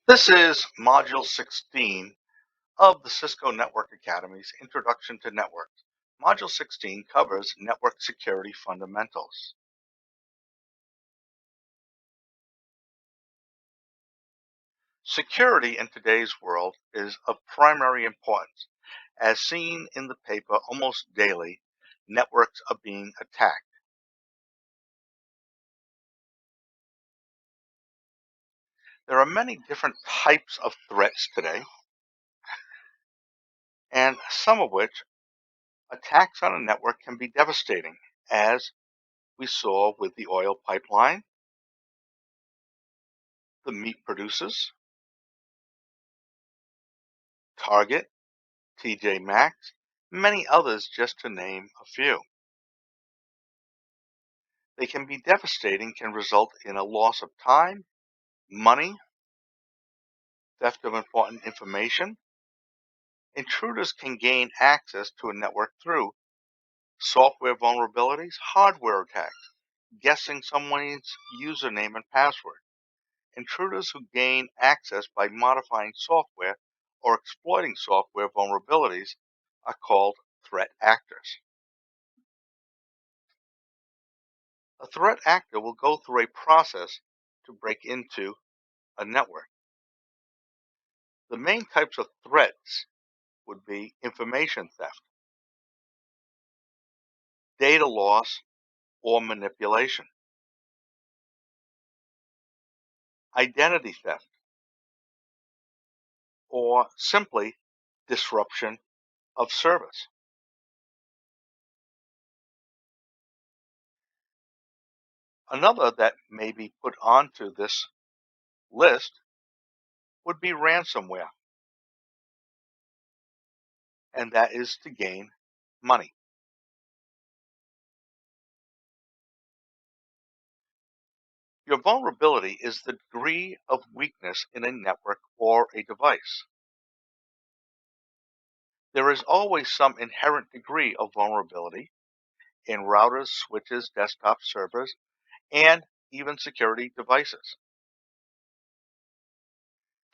This is Module 16 of the Cisco Network Academy's Introduction to Networks. Module 16 covers network security fundamentals. Security in today's world is of primary importance. As seen in the paper almost daily, networks are being attacked. There are many different types of threats today, and some of which attacks on a network can be devastating, as we saw with the oil pipeline, the meat producers, Target, TJ Maxx, many others just to name a few. They can be devastating, can result in a loss of time, money, theft of important information. Intruders can gain access to a network through software vulnerabilities, hardware attacks, guessing someone's username and password. Intruders who gain access by modifying software or exploiting software vulnerabilities are called threat actors. A threat actor will go through a process to break into a network. The main types of threats would be information theft, data loss or manipulation, identity theft, or simply disruption of service. Another that may be put onto this list would be ransomware, and that is to gain money. Your vulnerability is the degree of weakness in a network or a device. There is always some inherent degree of vulnerability in routers, switches, desktop servers, and even security devices.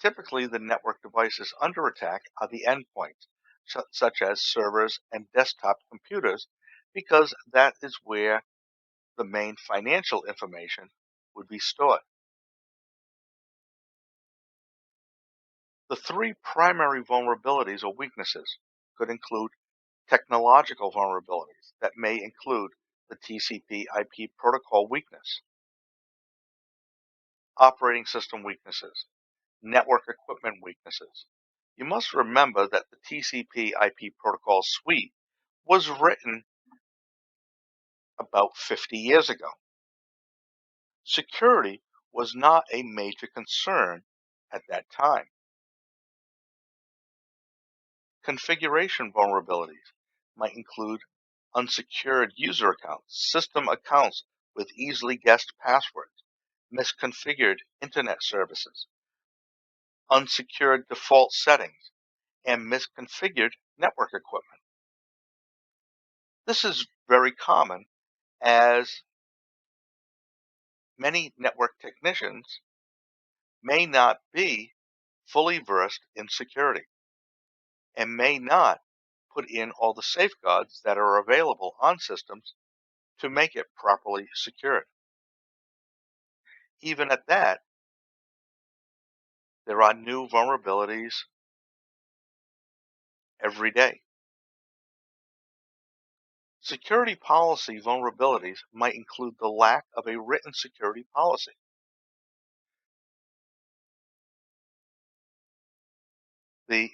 Typically, the network devices under attack are the endpoints, such as servers and desktop computers, because that is where the main financial information would be stored. The three primary vulnerabilities or weaknesses could include technological vulnerabilities that may include the TCP/IP protocol weakness, operating system weaknesses, network equipment weaknesses. You must remember that the TCP/IP protocol suite was written about 50 years ago. Security was not a major concern at that time. Configuration vulnerabilities might include unsecured user accounts, system accounts with easily guessed passwords, misconfigured internet services, unsecured default settings, and misconfigured network equipment. This is very common, as many network technicians may not be fully versed in security and may not put in all the safeguards that are available on systems to make it properly secured. Even at that, there are new vulnerabilities every day. Security policy vulnerabilities might include the lack of a written security policy. The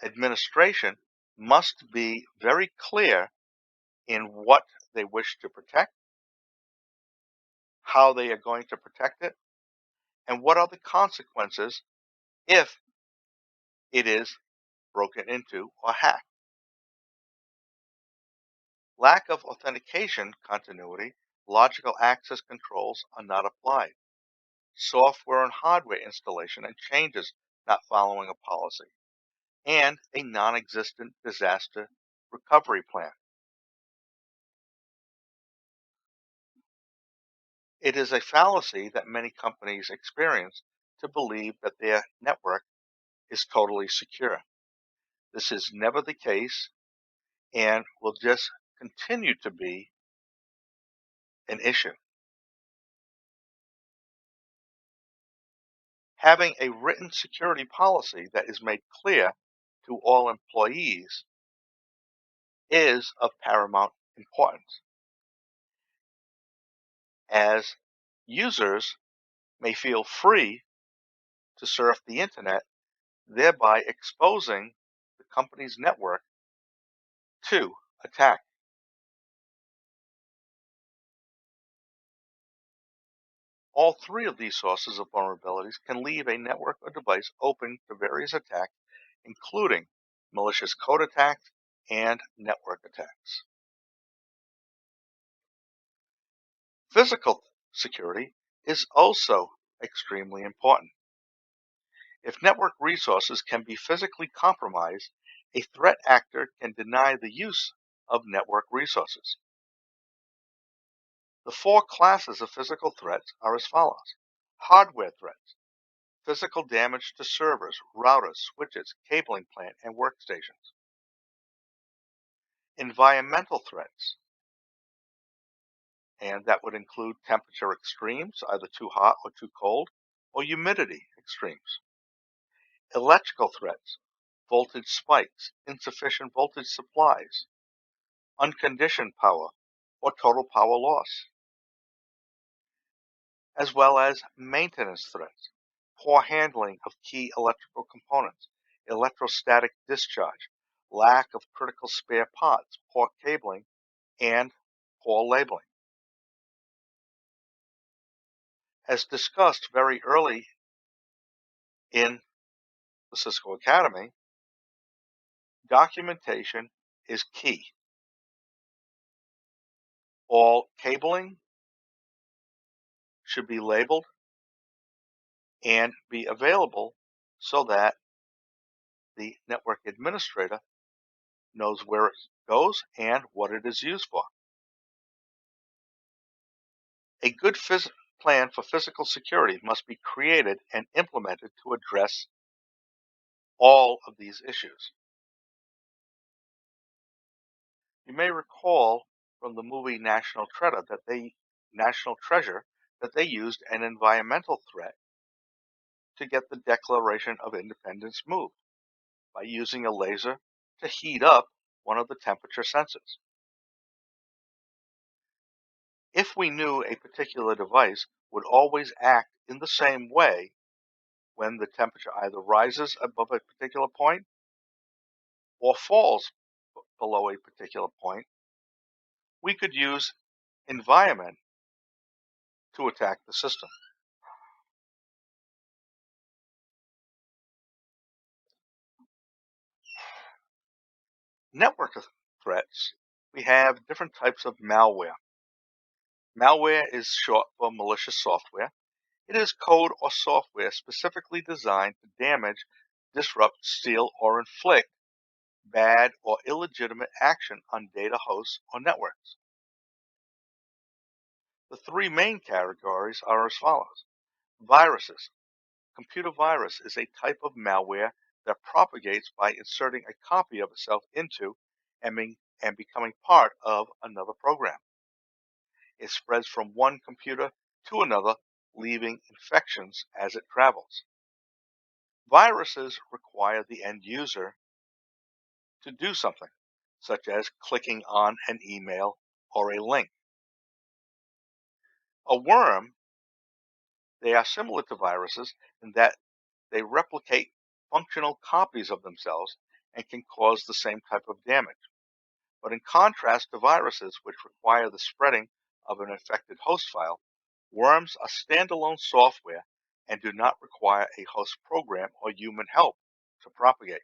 administration must be very clear in what they wish to protect, how they are going to protect it, and what are the consequences if it is broken into or hacked. Lack of authentication continuity, logical access controls are not applied. Software and hardware installation and changes not following a policy, and a non-existent disaster recovery plan. It is a fallacy that many companies experience to believe that their network is totally secure. This is never the case and will just continue to be an issue. Having a written security policy that is made clear to all employees is of paramount importance, as users may feel free to surf the internet, thereby exposing the company's network to attack. All three of these sources of vulnerabilities can leave a network or device open to various attacks, including malicious code attacks and network attacks. Physical security is also extremely important. If network resources can be physically compromised, a threat actor can deny the use of network resources. The four classes of physical threats are as follows: hardware threats, physical damage to servers, routers, switches, cabling plant, and workstations. Environmental threats, and that would include temperature extremes, either too hot or too cold, or humidity extremes. Electrical threats, voltage spikes, insufficient voltage supplies, unconditioned power, or total power loss, as well as maintenance threats, poor handling of key electrical components, electrostatic discharge, lack of critical spare parts, poor cabling, and poor labeling. As discussed very early in the Cisco Academy, documentation is key. All cabling should be labeled and be available so that the network administrator knows where it goes and what it is used for. A good plan for physical security must be created and implemented to address all of these issues. You may recall from the movie National Treasure that they used an environmental threat to get the Declaration of Independence moved by using a laser to heat up one of the temperature sensors. If we knew a particular device would always act in the same way when the temperature either rises above a particular point or falls below a particular point, we could use environment to attack the system. Network threats, we have different types of malware. Malware is short for malicious software. It is code or software specifically designed to damage, disrupt, steal, or inflict bad or illegitimate action on data hosts or networks. The three main categories are as follows. Viruses. Computer virus is a type of malware that propagates by inserting a copy of itself into and becoming part of another program. It spreads from one computer to another, leaving infections as it travels. Viruses require the end user to do something, such as clicking on an email or a link. A worm, they are similar to viruses in that they replicate functional copies of themselves and can cause the same type of damage. But in contrast to viruses, which require the spreading of an infected host file, worms are standalone software and do not require a host program or human help to propagate.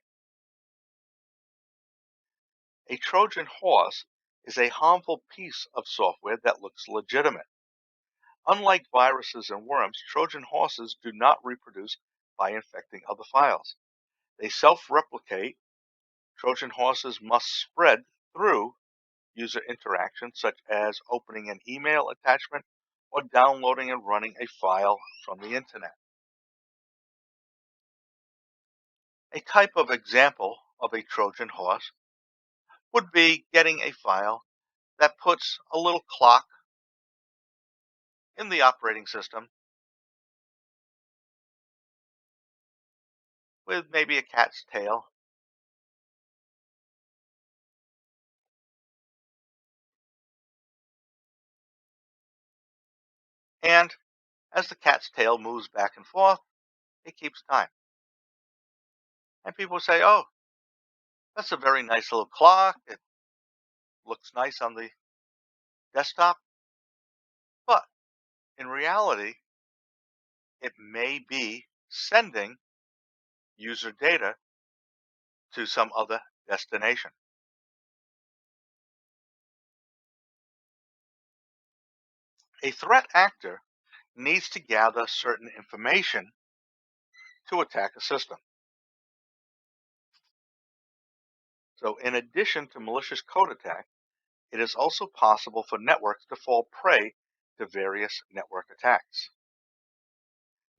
A Trojan horse is a harmful piece of software that looks legitimate. Unlike viruses and worms, Trojan horses do not reproduce by infecting other files. They self-replicate. Trojan horses must spread through user interaction, such as opening an email attachment or downloading and running a file from the internet. A type of example of a Trojan horse would be getting a file that puts a little clock in the operating system with maybe a cat's tail. And as the cat's tail moves back and forth, it keeps time. And people say, oh, that's a very nice little clock. It looks nice on the desktop. But in reality, it may be sending user data to some other destination. A threat actor needs to gather certain information to attack a system. So in addition to malicious code attack, it is also possible for networks to fall prey to various network attacks.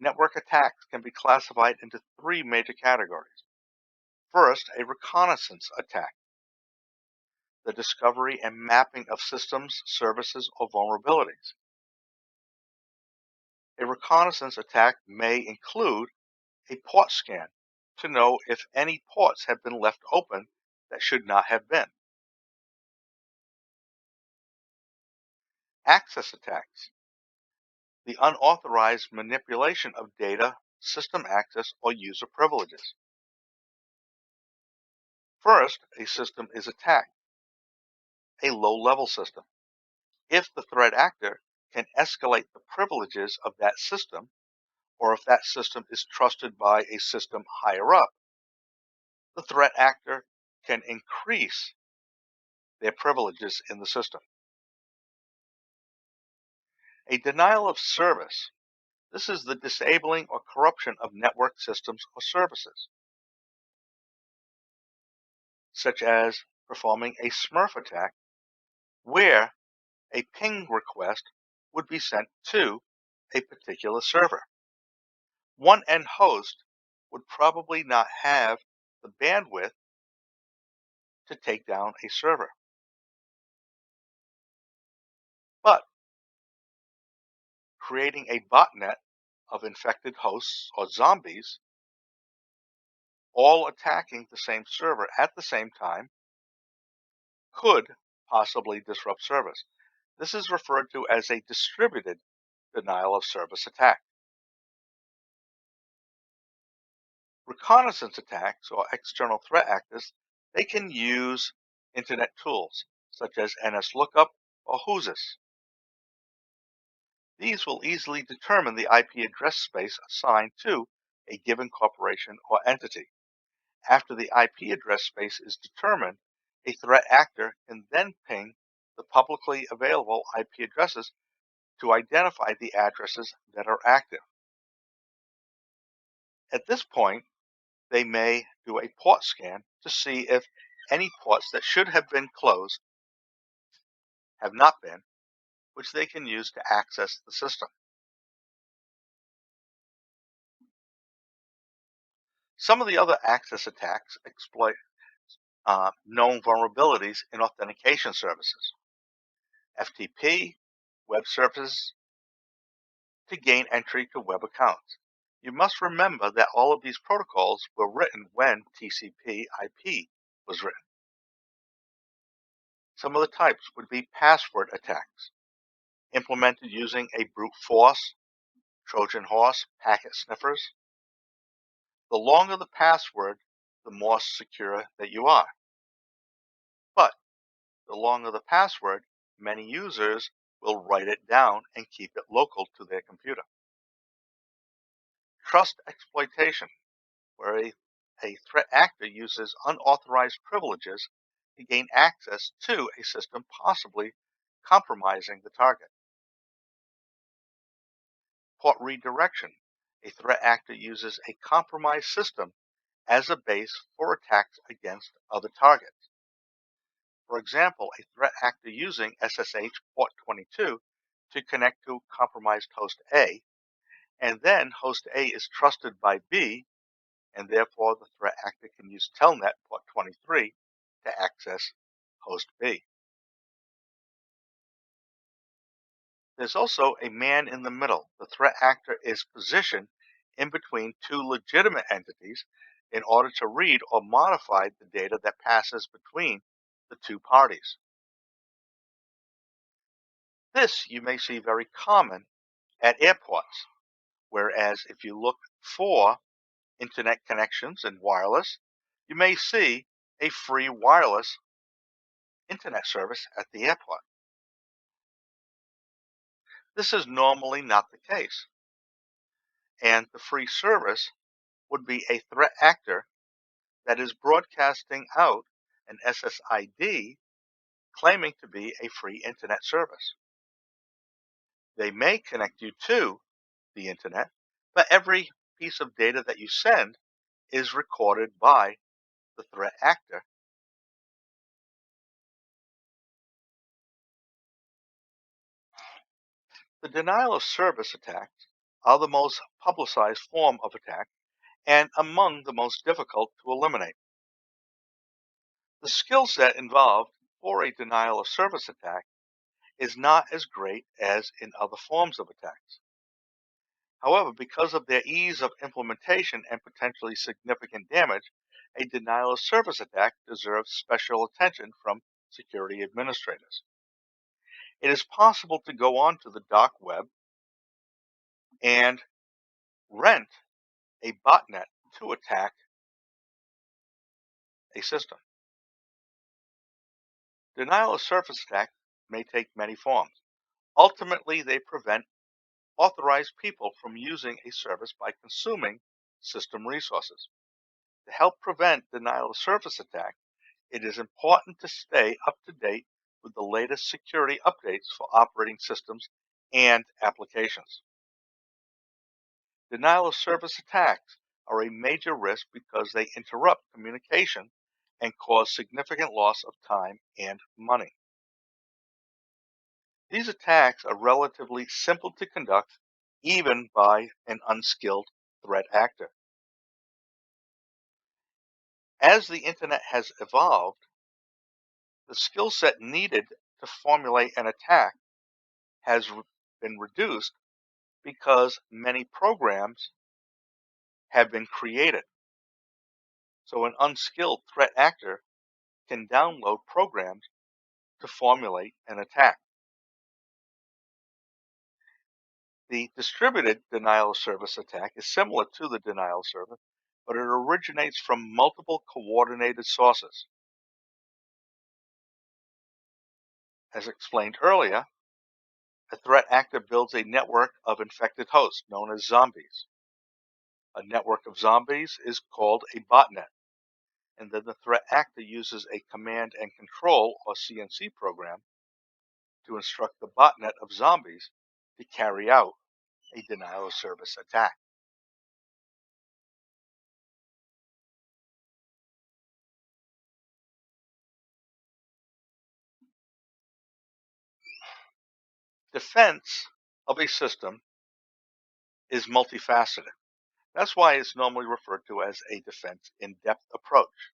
Network attacks can be classified into three major categories. First, a reconnaissance attack, the discovery and mapping of systems, services, or vulnerabilities. A reconnaissance attack may include a port scan to know if any ports have been left open that should not have been. Access attacks, the unauthorized manipulation of data, system access, or user privileges. First, a system is attacked, a low-level system. If the threat actor can escalate the privileges of that system, or if that system is trusted by a system higher up, the threat actor can increase their privileges in the system. A denial of service. This is the disabling or corruption of network systems or services, such as performing a Smurf attack, where a ping request would be sent to a particular server. One end host would probably not have the bandwidth to take down a server. But creating a botnet of infected hosts or zombies, all attacking the same server at the same time, could possibly disrupt service. This is referred to as a distributed denial of service attack. Reconnaissance attacks or external threat actors, they can use internet tools such as NSLOOKUP or WHOIS. These will easily determine the IP address space assigned to a given corporation or entity. After the IP address space is determined, a threat actor can then ping the publicly available IP addresses to identify the addresses that are active. At this point, they may do a port scan to see if any ports that should have been closed have not been, which they can use to access the system. Some of the other access attacks exploit known vulnerabilities in authentication services, FTP, web services, to gain entry to web accounts. You must remember that all of these protocols were written when TCP/IP was written. Some of the types would be password attacks, implemented using a brute force, Trojan horse, packet sniffers. The longer the password, the more secure that you are. But the longer the password, many users will write it down and keep it local to their computer. Trust exploitation, where a threat actor uses unauthorized privileges to gain access to a system, possibly compromising the target. Port redirection, a threat actor uses a compromised system as a base for attacks against other targets. For example, a threat actor using SSH port 22 to connect to compromised host A, and then host A is trusted by B, and therefore the threat actor can use Telnet port 23 to access host B. There's also a man in the middle. The threat actor is positioned in between two legitimate entities in order to read or modify the data that passes between the two parties. This you may see very common at airports, whereas if you look for internet connections and wireless, you may see a free wireless internet service at the airport. This is normally not the case, and the free service would be a threat actor that is broadcasting out an SSID claiming to be a free internet service. They may connect you to the internet, but every piece of data that you send is recorded by the threat actor. The denial of service attacks are the most publicized form of attack and among the most difficult to eliminate. The skill set involved for a denial of service attack is not as great as in other forms of attacks. However, because of their ease of implementation and potentially significant damage, a denial of service attack deserves special attention from security administrators. It is possible to go onto the dark web and rent a botnet to attack a system. Denial of service attacks may take many forms. Ultimately, they prevent authorized people from using a service by consuming system resources. To help prevent denial of service attacks, it is important to stay up to date with the latest security updates for operating systems and applications. Denial of service attacks are a major risk because they interrupt communication and cause significant loss of time and money. These attacks are relatively simple to conduct, even by an unskilled threat actor. As the internet has evolved, the skill set needed to formulate an attack has been reduced because many programs have been created. So an unskilled threat actor can download programs to formulate an attack. The distributed denial of service attack is similar to the denial of service, but it originates from multiple coordinated sources. As explained earlier, a threat actor builds a network of infected hosts known as zombies. A network of zombies is called a botnet, and then the threat actor uses a command and control or CNC program to instruct the botnet of zombies to carry out a denial of service attack. Defense of a system is multifaceted. That's why it's normally referred to as a defense in-depth approach.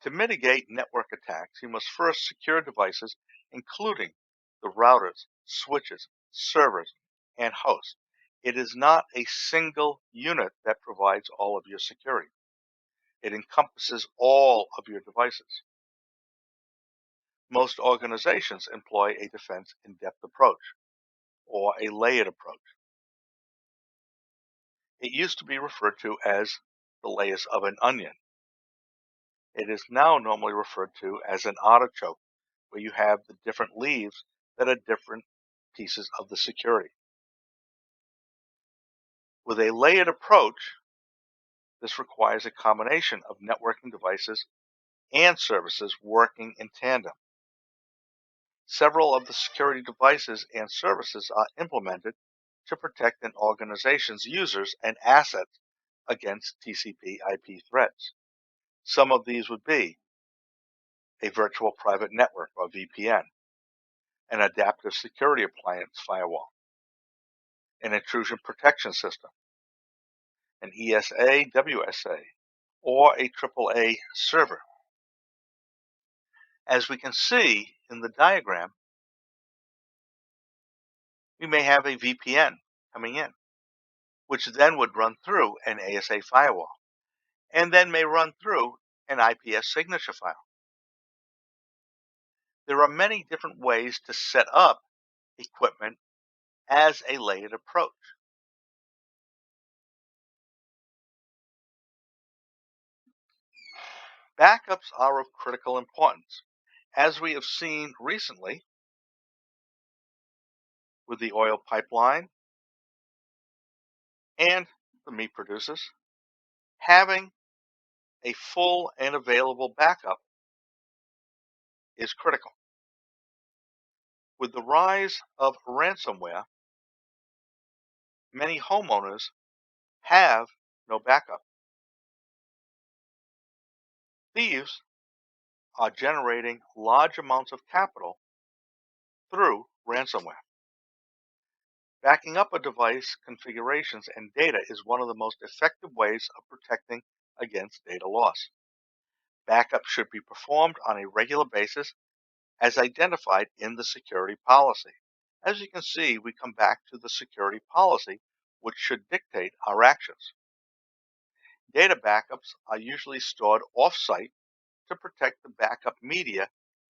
To mitigate network attacks, you must first secure devices, including the routers, switches, servers, and hosts. It is not a single unit that provides all of your security. It encompasses all of your devices. Most organizations employ a defense in-depth approach or a layered approach. It used to be referred to as the layers of an onion. It is now normally referred to as an artichoke, where you have the different leaves that are different pieces of the security. With a layered approach, this requires a combination of networking devices and services working in tandem. Several of the security devices and services are implemented to protect an organization's users and assets against TCP/IP threats. Some of these would be a virtual private network or VPN, an adaptive security appliance firewall, an intrusion protection system, an ESA, WSA, or a AAA server. As we can see in the diagram, we may have a VPN coming in, which then would run through an ASA firewall, and then may run through an IPS signature file. There are many different ways to set up equipment as a layered approach. Backups are of critical importance, as we have seen recently with the oil pipeline and the meat producers. Having a full and available backup is critical. With the rise of ransomware, many homeowners have no backup. Thieves are generating large amounts of capital through ransomware. Backing up a device configurations and data is one of the most effective ways of protecting against data loss. Backup should be performed on a regular basis as identified in the security policy. As you can see, we come back to the security policy, which should dictate our actions. Data backups are usually stored off-site to protect the backup media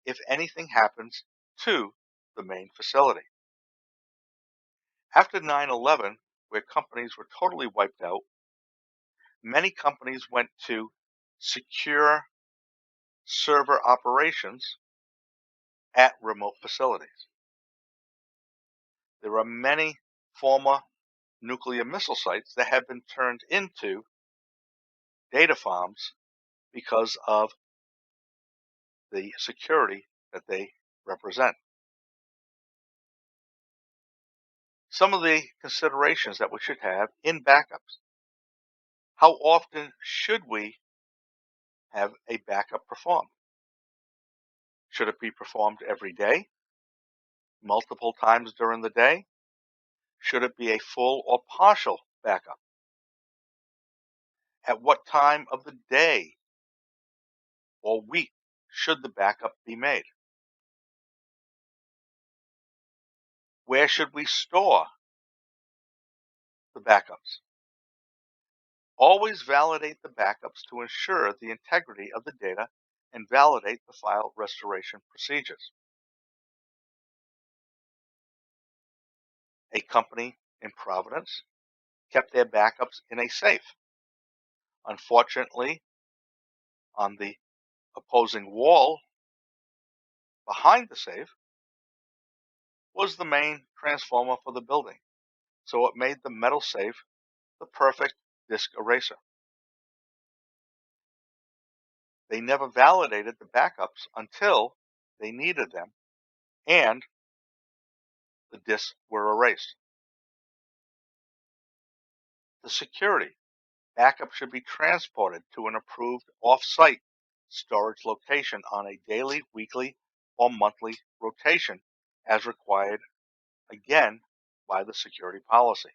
if anything happens to the main facility. After 9/11, where companies were totally wiped out, many companies went to secure server operations at remote facilities. There are many former nuclear missile sites that have been turned into data farms because of the security that they represent. Some of the considerations that we should have in backups. How often should we have a backup performed? Should it be performed every day? Multiple times during the day? Should it be a full or partial backup? At what time of the day or week should the backup be made? Where should we store the backups? Always validate the backups to ensure the integrity of the data and validate the file restoration procedures. A company in Providence kept their backups in a safe. Unfortunately, on the opposing wall behind the safe was the main transformer for the building, so it made the metal safe the perfect disk eraser. They never validated the backups until they needed them and the disks were erased. The security backup should be transported to an approved off-site storage location on a daily, weekly, or monthly rotation as required, again, by the security policy.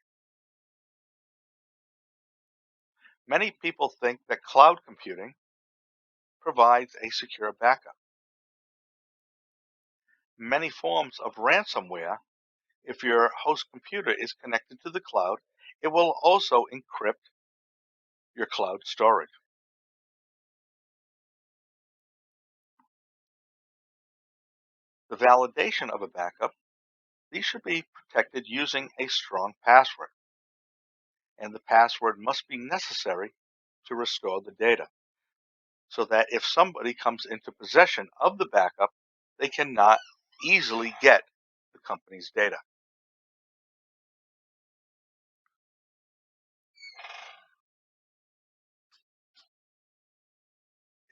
Many people think that cloud computing provides a secure backup. Many forms of ransomware, if your host computer is connected to the cloud, it will also encrypt your cloud storage. The validation of a backup, these should be protected using a strong password, and the password must be necessary to restore the data, so that if somebody comes into possession of the backup, they cannot easily get the company's data.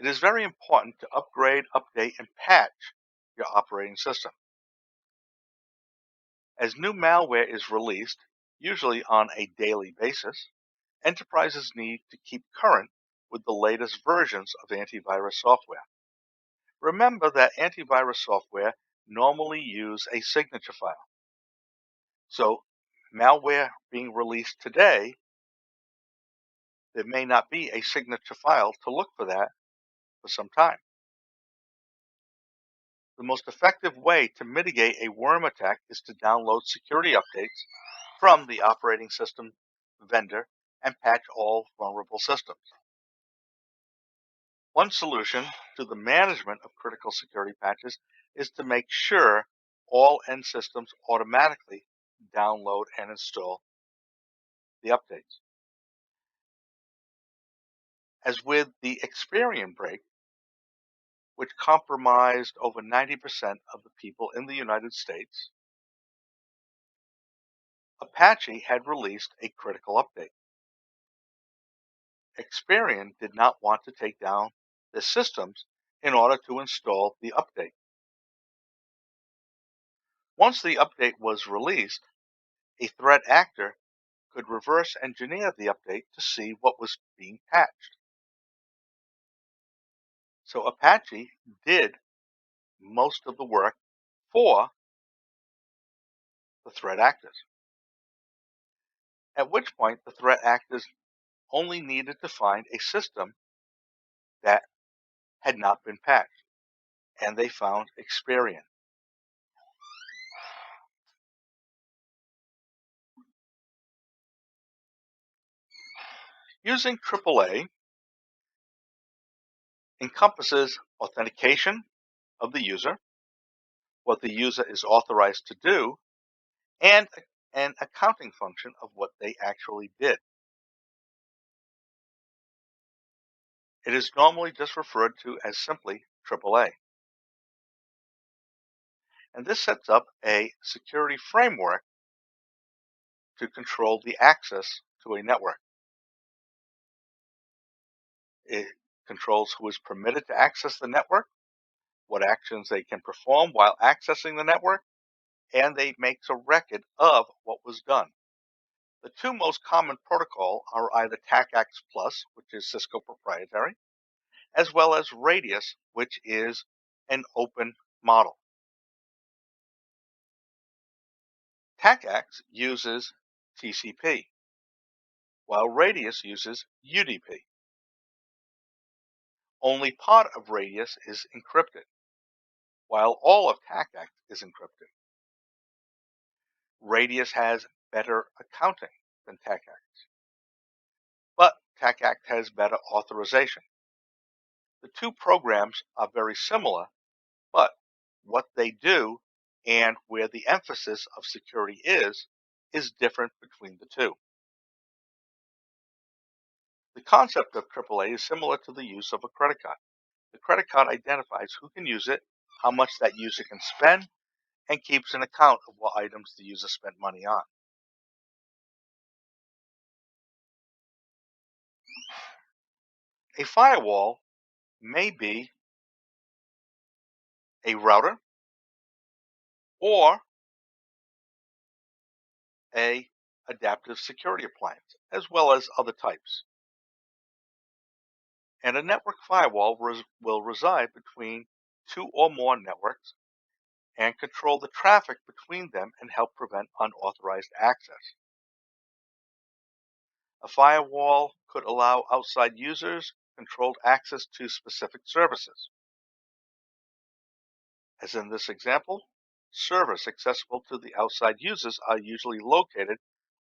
It is very important to upgrade, update, and patch your operating system. As new malware is released, usually on a daily basis, enterprises need to keep current with the latest versions of antivirus software. Remember that antivirus software normally use a signature file. So malware being released today there may not be a signature file to look for that for some time. The most effective way to mitigate a worm attack is to download security updates from the operating system vendor and patch all vulnerable systems. One solution to the management of critical security patches is to make sure all end systems automatically download and install the updates. As with the Experian break, which compromised over 90% of the people in the United States, Apache had released a critical update. Experian did not want to take down the systems in order to install the update. Once the update was released, a threat actor could reverse engineer the update to see what was being patched. So Apache did most of the work for the threat actors, at which point the threat actors only needed to find a system that had not been patched, and they found Experian. Using AAA encompasses authentication of the user, what the user is authorized to do, and an accounting function of what they actually did. It is normally just referred to as simply AAA. And this sets up a security framework to control the access to a network. It controls who is permitted to access the network, what actions they can perform while accessing the network, and it makes a record of what was done. The two most common protocols are either TACACS Plus, which is Cisco proprietary, as well as Radius, which is an open model. TACACS uses TCP, while Radius uses UDP. Only part of Radius is encrypted, while all of TACACS is encrypted. Radius has better accounting than TACACS, but TACACS has better authorization. The two programs are very similar, but what they do and where the emphasis of security is different between the two. The concept of AAA is similar to the use of a credit card. The credit card identifies who can use it, how much that user can spend, and keeps an account of what items the user spent money on. A firewall may be a router or a adaptive security appliance, as well as other types. And a network firewall will reside between two or more networks and control the traffic between them and help prevent unauthorized access. A firewall could allow outside users controlled access to specific services. As in this example, servers accessible to the outside users are usually located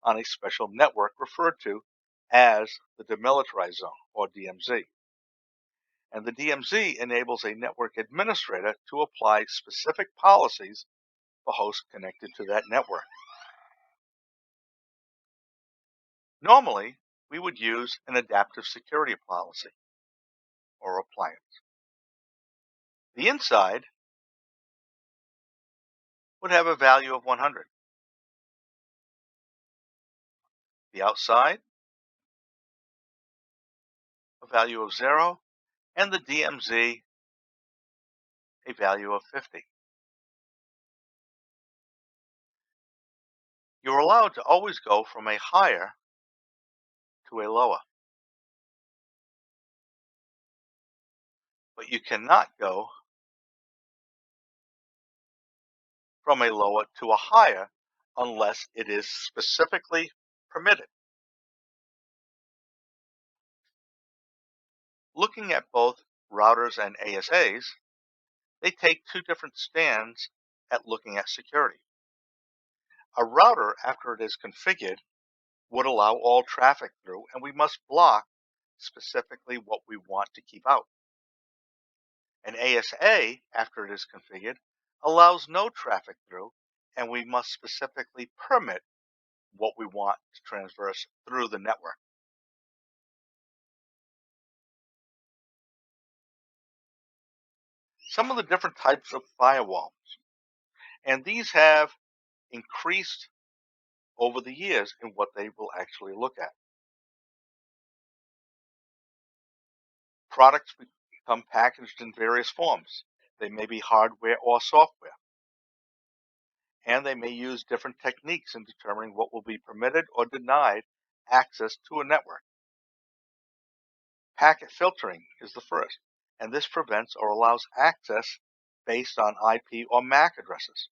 on a special network referred to as the demilitarized zone, or DMZ. And the DMZ enables a network administrator to apply specific policies for hosts connected to that network. Normally, we would use an adaptive security policy or appliance. The inside would have a value of 100. The outside, a value of 0, and the DMZ, a value of 50. You're allowed to always go from a higher to a lower, but you cannot go from a lower to a higher unless it is specifically permitted. Looking at both routers and ASAs, they take two different stands at looking at security. A router, after it is configured, would allow all traffic through, and we must block specifically what we want to keep out. An ASA, after it is configured, allows no traffic through, and we must specifically permit what we want to transverse through the network. Some of the different types of firewalls, and these have increased over the years in what they will actually look at. Products become packaged in various forms. They may be hardware or software, and they may use different techniques in determining what will be permitted or denied access to a network. Packet filtering is the first, and this prevents or allows access based on IP or MAC addresses.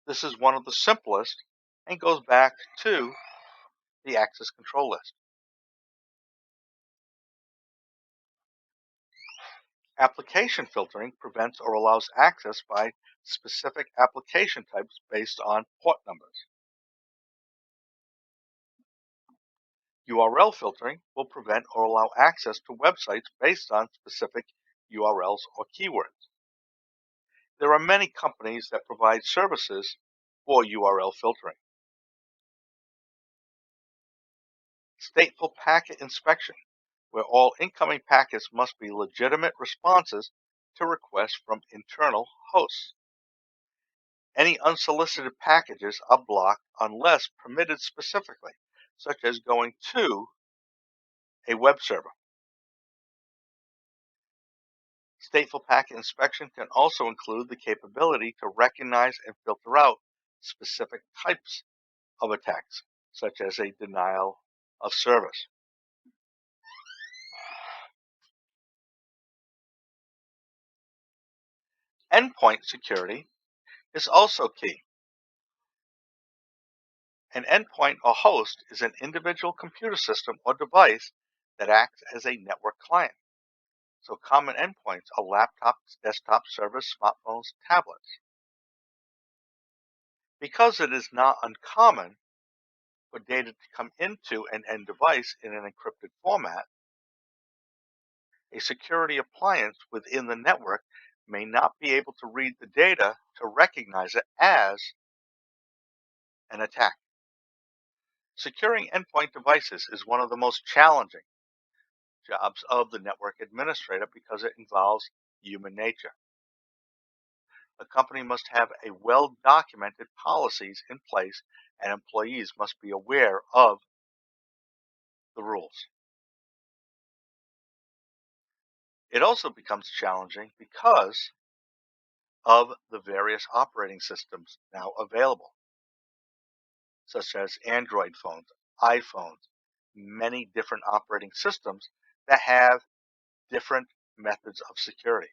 This is one of the simplest and goes back to the access control list. Application filtering prevents or allows access by specific application types based on port numbers. URL filtering will prevent or allow access to websites based on specific URLs or keywords. There are many companies that provide services for URL filtering. Stateful packet inspection, where all incoming packets must be legitimate responses to requests from internal hosts. Any unsolicited packages are blocked unless permitted specifically, such as going to a web server. Stateful packet inspection can also include the capability to recognize and filter out specific types of attacks, such as a denial of service. Endpoint security is also key. An endpoint or host is an individual computer system or device that acts as a network client. So common endpoints are laptops, desktop servers, smartphones, tablets. Because it is not uncommon for data to come into an end device in an encrypted format, a security appliance within the network may not be able to read the data to recognize it as an attack. Securing endpoint devices is one of the most challenging jobs of the network administrator because it involves human nature. A company must have a well-documented policies in place, and employees must be aware of the rules. It also becomes challenging because of the various operating systems now available, such as Android phones, iPhones, many different operating systems that have different methods of security.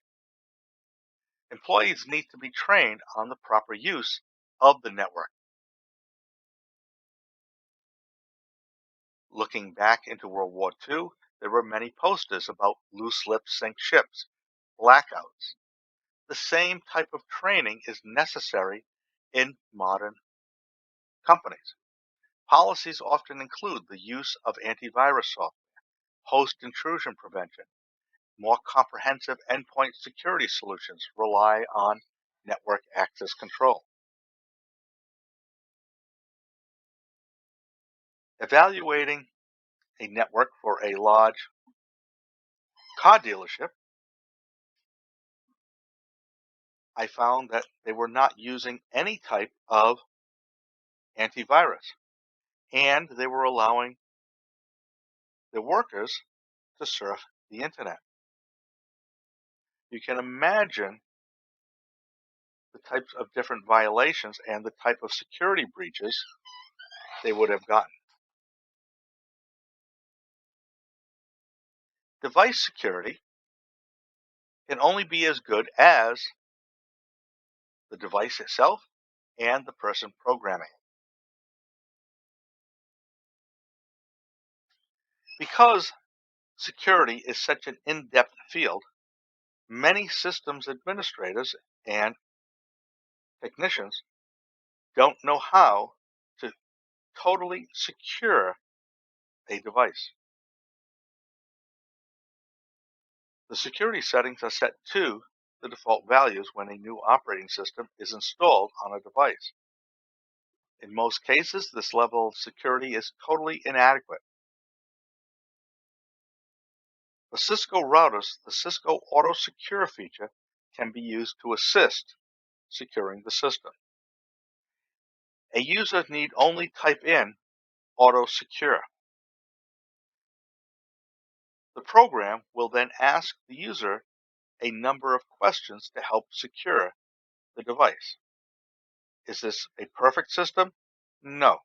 Employees need to be trained on the proper use of the network. Looking back into World War II, there were many posters about loose lips sink ships, blackouts. The same type of training is necessary in modern companies. Policies often include the use of antivirus software, host intrusion prevention. More comprehensive endpoint security solutions rely on network access control. Evaluating a network for a large car dealership, I found that they were not using any type of antivirus, and they were allowing the workers to surf the internet. You can imagine the types of different violations and the type of security breaches they would have gotten. Device security can only be as good as the device itself and the person programming it. Because Security is such an in-depth field, many systems administrators and technicians don't know how to totally secure a device. The security settings are set to the default values when a new operating system is installed on a device. In most cases, this level of security is totally inadequate. For Cisco routers, the Cisco Auto Secure feature can be used to assist securing the system. A user need only type in Auto Secure. The program will then ask the user a number of questions to help secure the device. Is this a perfect system? No,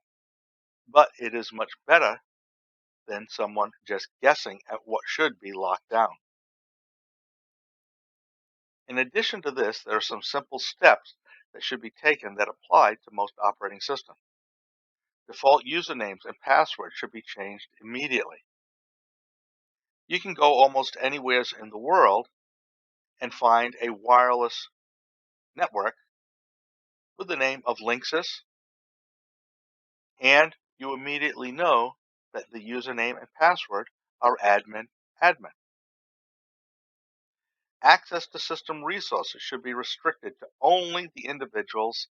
but it is much better than someone just guessing at what should be locked down. In addition to this, there are some simple steps that should be taken that apply to most operating systems. Default usernames and passwords should be changed immediately. You can go almost anywhere in the world and find a wireless network with the name of Linksys, and you immediately know that the username and password are admin. Access to system resources should be restricted to only the individuals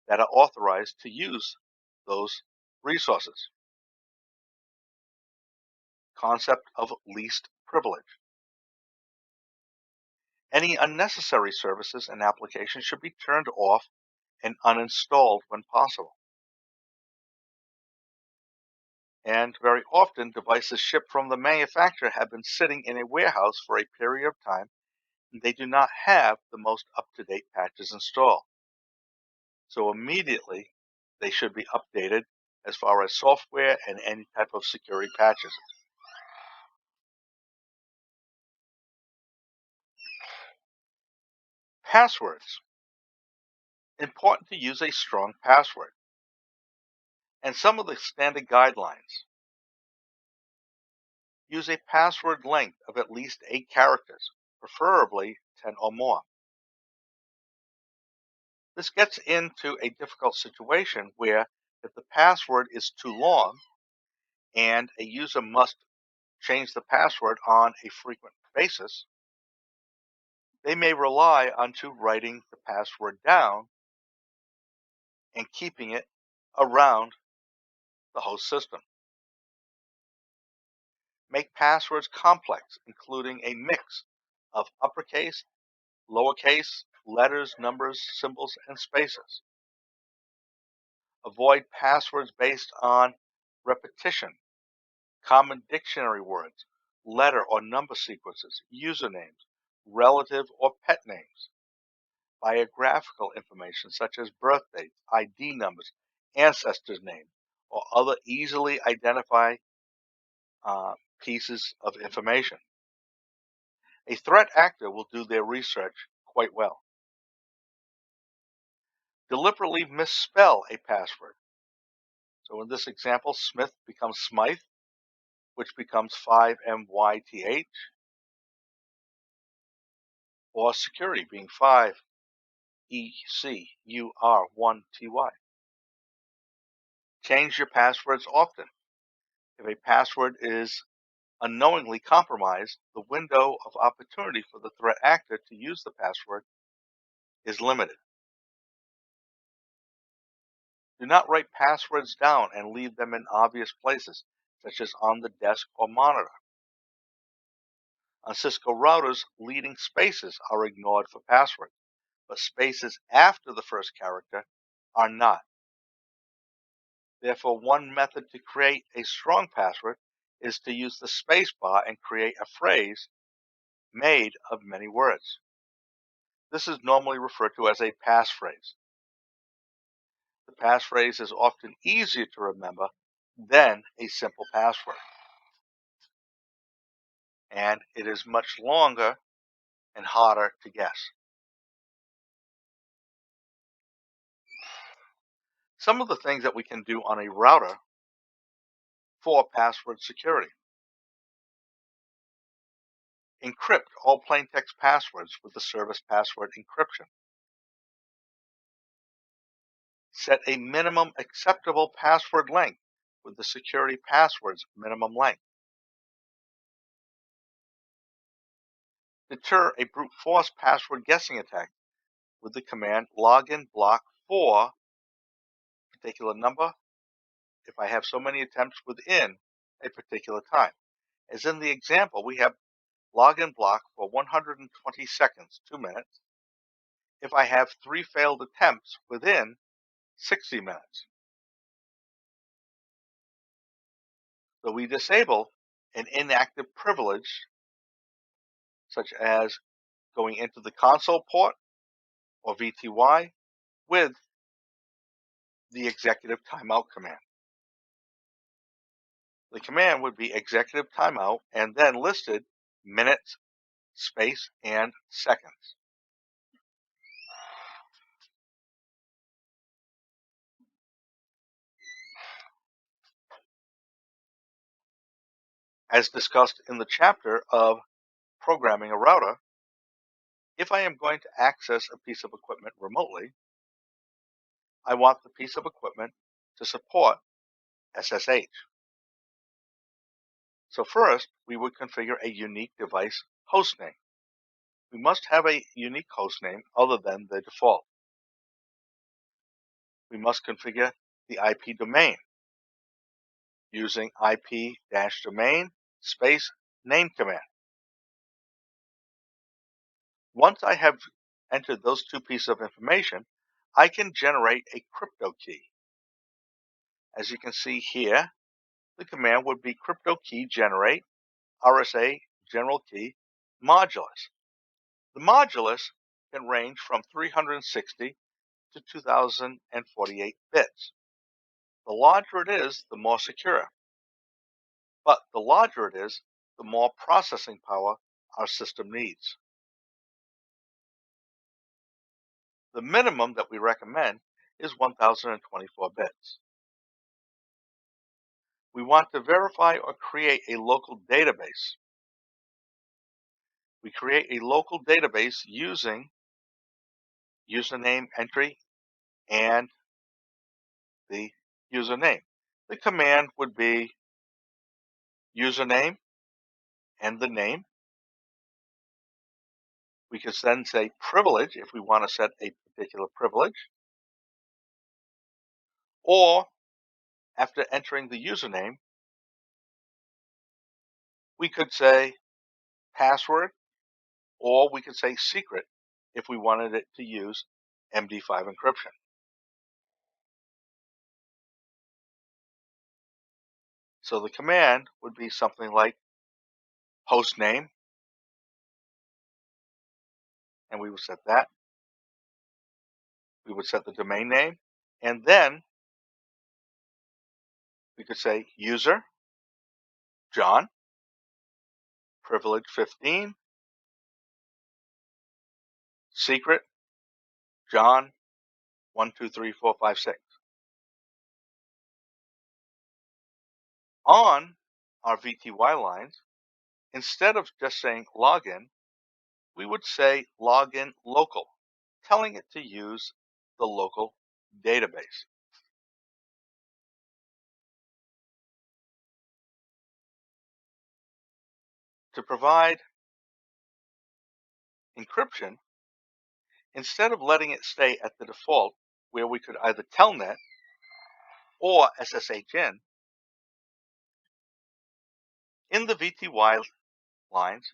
that are authorized to use those resources. Concept of least privilege. Any unnecessary services and applications should be turned off and uninstalled when possible. And very often, devices shipped from the manufacturer have been sitting in a warehouse for a period of time, and they do not have the most up-to-date patches installed. So immediately, they should be updated as far as software and any type of security patches. Passwords. Important to use a strong password. And some of the standard guidelines. Use a password length of at least 8 characters, preferably 10 or more. This gets into a difficult situation where if the password is too long and a user must change the password on a frequent basis, they may rely on writing the password down and keeping it around the host system. Make passwords complex, including a mix of uppercase, lowercase, letters, numbers, symbols, and spaces. Avoid passwords based on repetition, common dictionary words, letter or number sequences, usernames, relative or pet names, biographical information such as birth dates, ID numbers, ancestors' names, or other easily identified pieces of information. A threat actor will do their research quite well. Deliberately misspell a password. So in this example, Smith becomes Smythe, which becomes 5MYTH, or security being 5ECUR1TY. Change your passwords often. If a password is unknowingly compromised, the window of opportunity for the threat actor to use the password is limited. Do not write passwords down and leave them in obvious places, such as on the desk or monitor. On Cisco routers, leading spaces are ignored for passwords, but spaces after the first character are not. Therefore, one method to create a strong password is to use the space bar and create a phrase made of many words. This is normally referred to as a passphrase. The passphrase is often easier to remember than a simple password, and it is much longer and harder to guess. Some of the things that we can do on a router for password security. Encrypt all plain text passwords with the service password encryption. Set a minimum acceptable password length with the security password's minimum length. Deter a brute force password guessing attack with the command login block for a particular number if I have so many attempts within a particular time. As in the example, we have login block for 120 seconds, 2 minutes, if I have 3 failed attempts within 60 minutes. So we disable an inactive privilege, such as going into the console port or VTY with the executive timeout command. The command would be executive timeout and then listed minutes, space, and seconds. As discussed in the chapter of programming a router, if I am going to access a piece of equipment remotely, I want the piece of equipment to support SSH. So first, we would configure a unique device hostname. We must have a unique hostname other than the default. We must configure the IP domain using IP-domain space name command. Once I have entered those two pieces of information, I can generate a crypto key. As you can see here, the command would be crypto key generate RSA general key modulus. The modulus can range from 360 to 2048 bits. The larger it is, the more secure. But the larger it is, the more processing power our system needs. The minimum that we recommend is 1024 bits. We want to verify or create a local database. We create a local database using username entry and the username. The command would be username and the name. We could then say privilege if we want to set a particular privilege. Or after entering the username, we could say password, or we could say secret if we wanted it to use MD5 encryption. So the command would be something like host name, and we would set that. We would set the domain name, and then we could say user, John, privilege 15, secret, John, 1, 2, 3, 4, 5, 6. On our VTY lines, instead of just saying login, we would say login local, telling it to use the local database. To provide encryption, instead of letting it stay at the default, where we could either telnet or SSH in the VTY lines,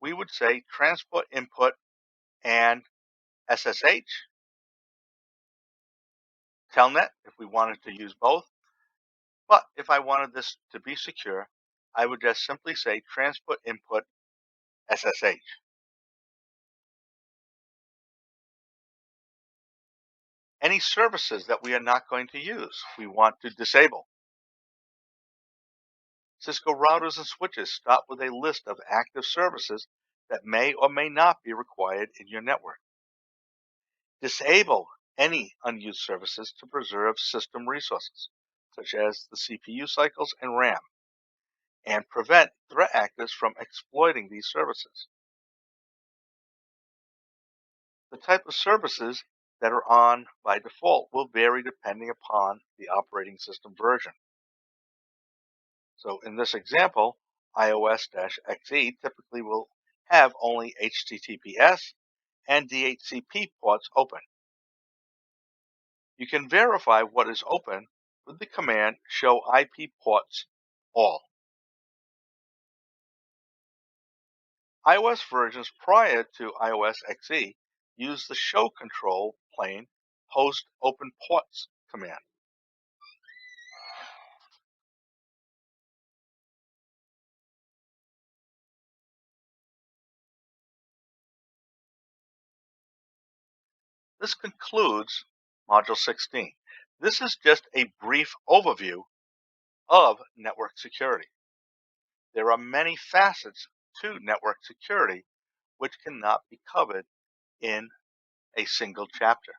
we would say transport input and SSH, telnet if we wanted to use both. But if I wanted this to be secure, I would just simply say transport input SSH. Any services that we are not going to use, we want to disable. Cisco routers and switches start with a list of active services that may or may not be required in your network. Disable any unused services to preserve system resources, such as the CPU cycles and RAM. and prevent threat actors from exploiting these services. The type of services that are on by default will vary depending upon the operating system version. So in this example, iOS-XE typically will have only HTTPS and DHCP ports open. You can verify what is open with the command show IP ports all. iOS versions prior to iOS XE use the show control plane host open ports command. This concludes Module 16. This is just a brief overview of network security. There are many facets to network security which cannot be covered in a single chapter.